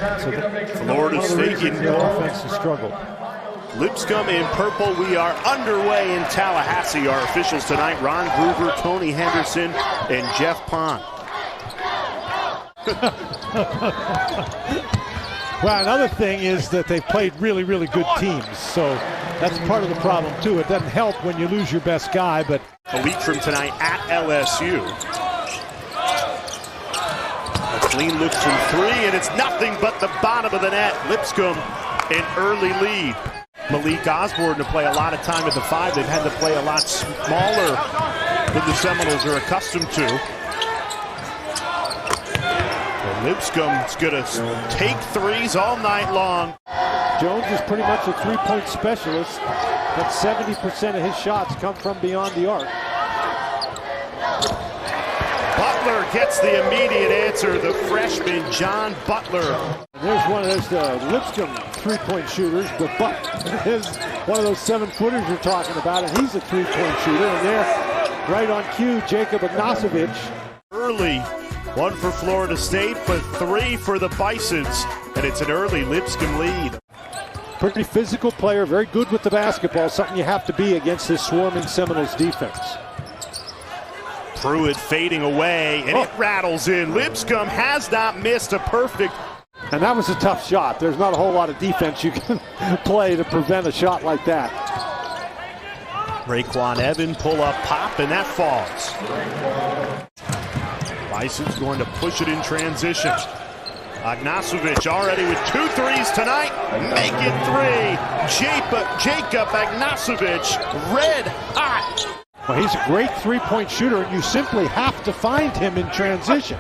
Florida State in offense has struggled. Lipscomb in purple. We are underway in Tallahassee. Our officials tonight: Ron Groover, Tony Henderson, and Jeff Pond. Well, another thing is that they've played really, really good teams, so that's part of the problem too. It doesn't help when you lose your best guy, but a week from tonight at LSU. A clean look from three, and it's nothing but the bottom of the net. Lipscomb an early lead. Malik Osborne to play a lot of time at the 5. They've had to play a lot smaller than the Seminoles are accustomed to. Lipscomb's going to take threes all night long. Jones is pretty much a three-point specialist, but 70% of his shots come from beyond the arc. Butler gets the immediate answer, the freshman John Butler. There's one of those Lipscomb three-point shooters, but Butler is one of those 7-footers you're talking about, and he's a three-point shooter, and they're right on cue, Jacob Ignacevich. Early. One for Florida State, but 3 for the Bisons, and it's an early Lipscomb lead. Pretty physical player, very good with the basketball, something you have to be against this swarming Seminoles defense. Pruitt fading away, and it rattles in. Lipscomb has not missed a perfect. And that was a tough shot. There's not a whole lot of defense you can play to prevent a shot like that. Raekwon Evan pull up pop, and that falls. Bison's going to push it in transition. Ignacevich already with 2 threes tonight. Make it 3. Jacob Ignacevich, red hot. Well, he's a great three-point shooter, and you simply have to find him in transition.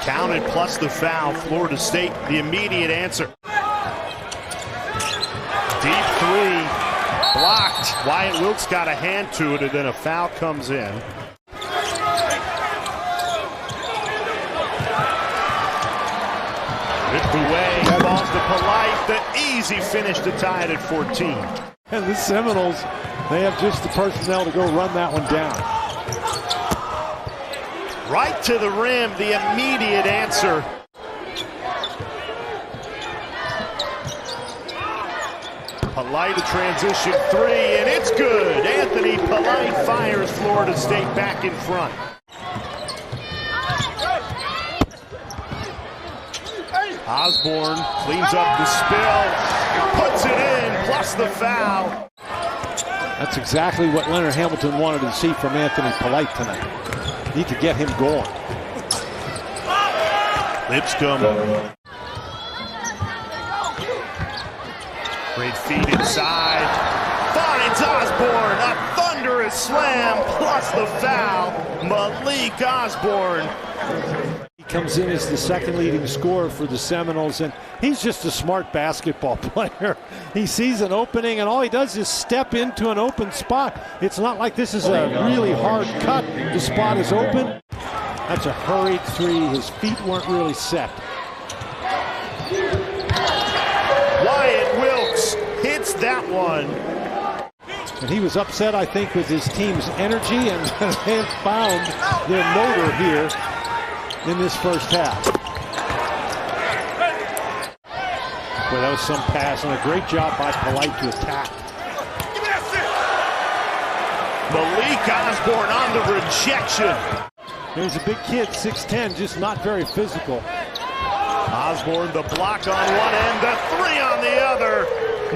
Counted plus the foul. Florida State, the immediate answer. Deep 3, blocked. Wyatt Wilkes got a hand to it, and then a foul comes in. Ripped away, falls to Polite, the easy finish to tie it at 14. And the Seminoles, they have just the personnel to go run that one down. Right to the rim, the immediate answer. Polite a transition 3, and it's good. Anthony Polite fires Florida State back in front. Osborne cleans up the spill, puts it in, plus the foul. That's exactly what Leonard Hamilton wanted to see from Anthony Polite tonight. Need to get him going. Lipscomb. Great feed inside. Finds Osborne, a thunderous slam, plus the foul. Malik Osborne. He comes in as the second leading scorer for the Seminoles, and he's just a smart basketball player. He sees an opening, and all he does is step into an open spot. It's not like this is a really hard cut. The spot is open. That's a hurried 3. His feet weren't really set. Wyatt Wilkes hits that one. And he was upset, I think, with his team's energy, and they have found their motor here in this first half. Boy, that was some pass, and a great job by Polite to attack. Malik Osborne on the rejection. He's a big kid, 6'10", just not very physical. Osborne, the block on one end, the 3 on the other.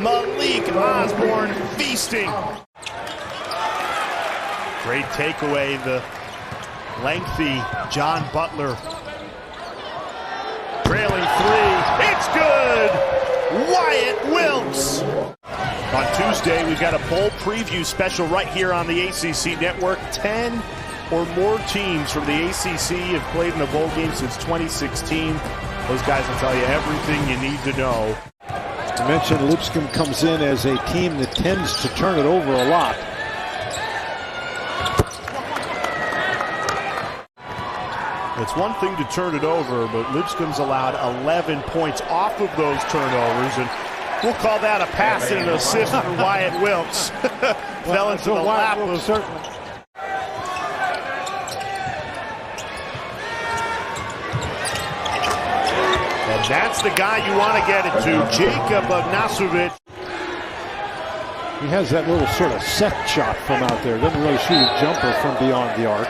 Malik Osborne feasting. Great takeaway, the lengthy John Butler. Trailing 3, it's good! Wyatt Wilkes. On Tuesday, we've got a bowl preview special right here on the ACC network. 10 or more teams from the ACC have played in a bowl game since 2016. Those guys will tell you everything you need to know. I mentioned Lipscomb comes in as a team that tends to turn it over a lot. It's one thing to turn it over, but Lipscomb's allowed 11 points off of those turnovers, and we'll call that a pass and an assist for Wyatt Wilkes. Fell into the lap of certainly. That's the guy you want to get it to, Jacob Ognasovic. He has that little sort of set shot from out there. Doesn't really shoot a jumper from beyond the arc.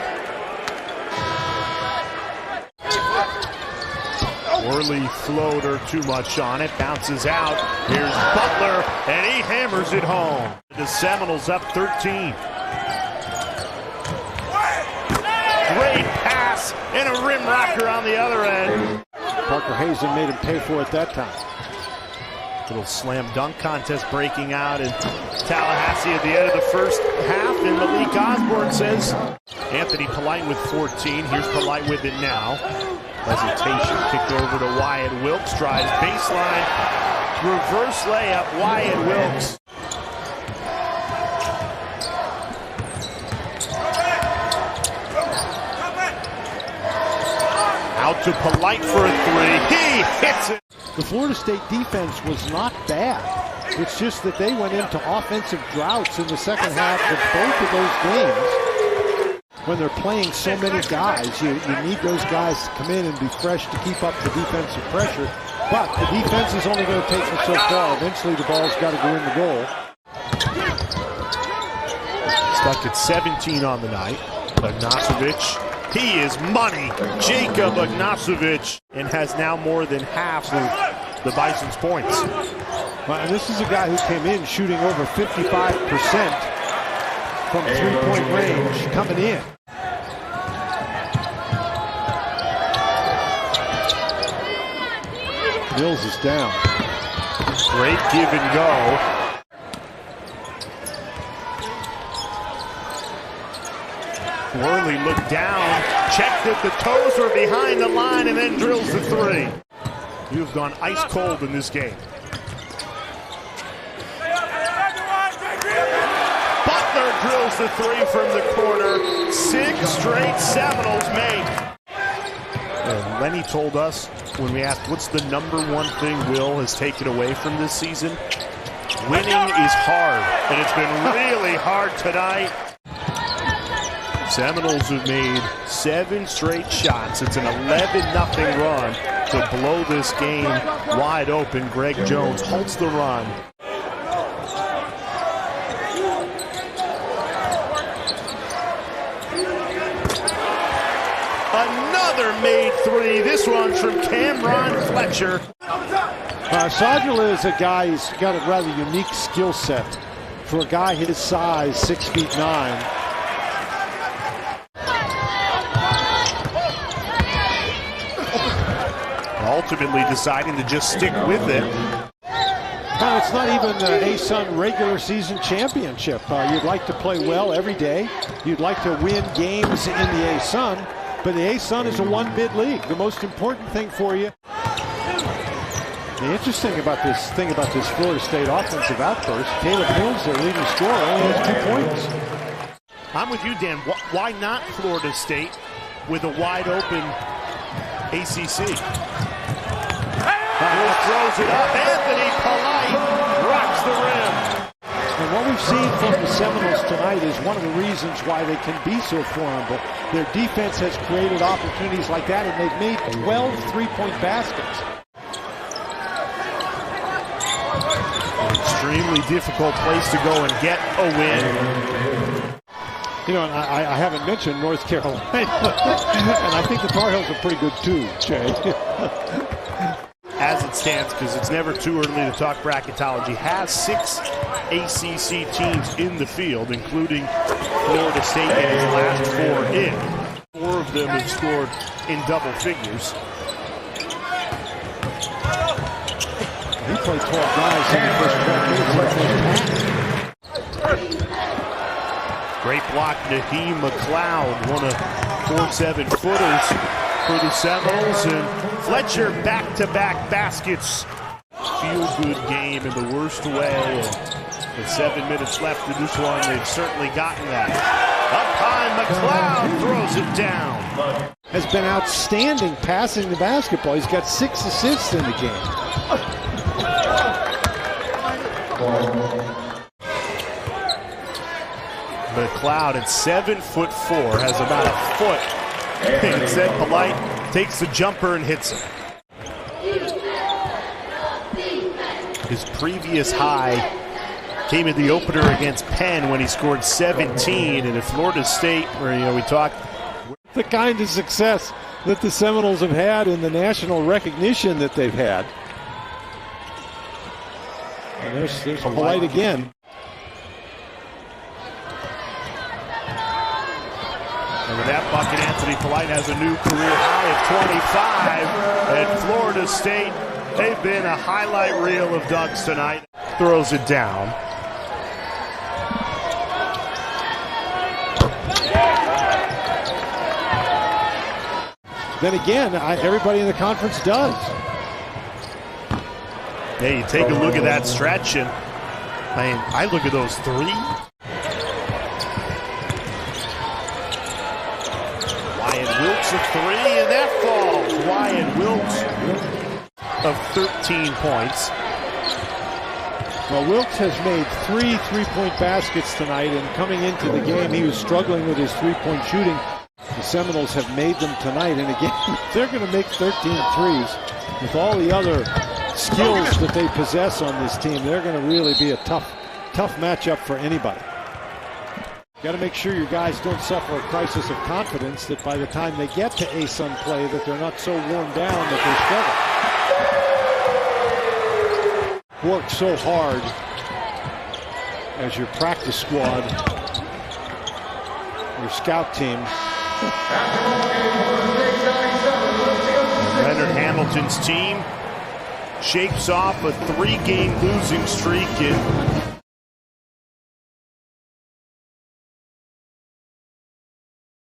Early floater, too much on it, bounces out. Here's Butler, and he hammers it home. The Seminoles up 13. Great pass and a rim rocker on the other end. Parker Hazen made him pay for it that time. Little slam dunk contest breaking out in Tallahassee at the end of the first half. And Malik Osborne says Anthony Polite with 14. Here's Polite with it now. Hesitation, kicked over to Wyatt Wilkes. Drives baseline. Reverse layup, Wyatt Wilkes. Out to Polite for a three. He hits it. The Florida State defense was not bad. It's just that they went into offensive droughts in the second half of both of those games. When they're playing so many guys, you need those guys to come in and be fresh to keep up the defensive pressure. But the defense is only going to take them so far. Eventually the ball's got to go in the goal. Stuck at 17 on the night. Ognasovic. He is money. Jacob Ognasovic, and has now more than half of the Bison's points. Well, and this is a guy who came in shooting over 55% from three-point range coming in. Mills is down. Great give and go. Worley looked down, checked that the toes were behind the line, and then drills the three. You've gone ice cold in this game. Butler drills the three from the corner. 6 straight Seminoles make. And Lenny told us when we asked what's the #1 thing Will has taken away from this season? Winning is hard, and it's been really hard tonight. Seminoles have made 7 straight shots. It's an 11-0 run to blow this game wide open. Greg Jones halts the run. Another made three. This one's from Cameron Fletcher. Sadula is a guy who's got a rather unique skill set for a guy his size, 6'9". Ultimately deciding to just stick with it. Well, it's not even an ASUN regular season championship. You'd like to play well every day. You'd like to win games in the ASUN, but the ASUN is a one-bid league. The most important thing for you. The interesting about this Florida State offensive outburst, Caleb Mills, their leading scorer, only has 2 points. I'm with you, Dan. Why not Florida State with a wide-open ACC? Throws it up. Anthony Polite rocks the rim. And what we've seen from the Seminoles tonight is one of the reasons why they can be so formidable. Their defense has created opportunities like that, and they've made 12 three-point baskets. An extremely difficult place to go and get a win. You know, I haven't mentioned North Carolina, and I think the Tar Heels are pretty good too, Jay. As it stands, because it's never too early to talk bracketology, has 6 ACC teams in the field, including Florida State in its last 4 in. 4 of them have scored in double figures. He played 12 guys in the first 12 minutes. Great block, Naheem McLeod, one of 4 7-footers for the Seminoles, and Fletcher back-to-back baskets. Feel-good game in the worst way, and with 7 minutes left in this one, they've certainly gotten that. Up high, McLeod throws it down. Has been outstanding passing the basketball. He's got 6 assists in the game. McLeod at 7'4" has about a foot. Instead, Polite takes the jumper and hits it. His previous high came in the opener against Penn when he scored 17. And at Florida State, where we talked the kind of success that the Seminoles have had and the national recognition that they've had. And there's Polite again. And with that bucket, Anthony Polite has a new career high of 25 at Florida State. They've been a highlight reel of dunks tonight. Throws it down. Then again, everybody in the conference does. Hey, you take a look at that stretch, and I look at those three. Wyatt Wilkes of three, and that falls. Wyatt Wilkes of 13 points. Well, Wilkes has made 3 3-point baskets tonight, and coming into the game, he was struggling with his three-point shooting. The Seminoles have made them tonight, and again, they're going to make 13 threes. With all the other skills that they possess on this team, they're going to really be a tough matchup for anybody. Got to make sure your guys don't suffer a crisis of confidence, that by the time they get to ASUN play, that they're not so worn down that they struggle. Work so hard as your practice squad, your scout team. Leonard Hamilton's team shakes off a 3-game losing streak in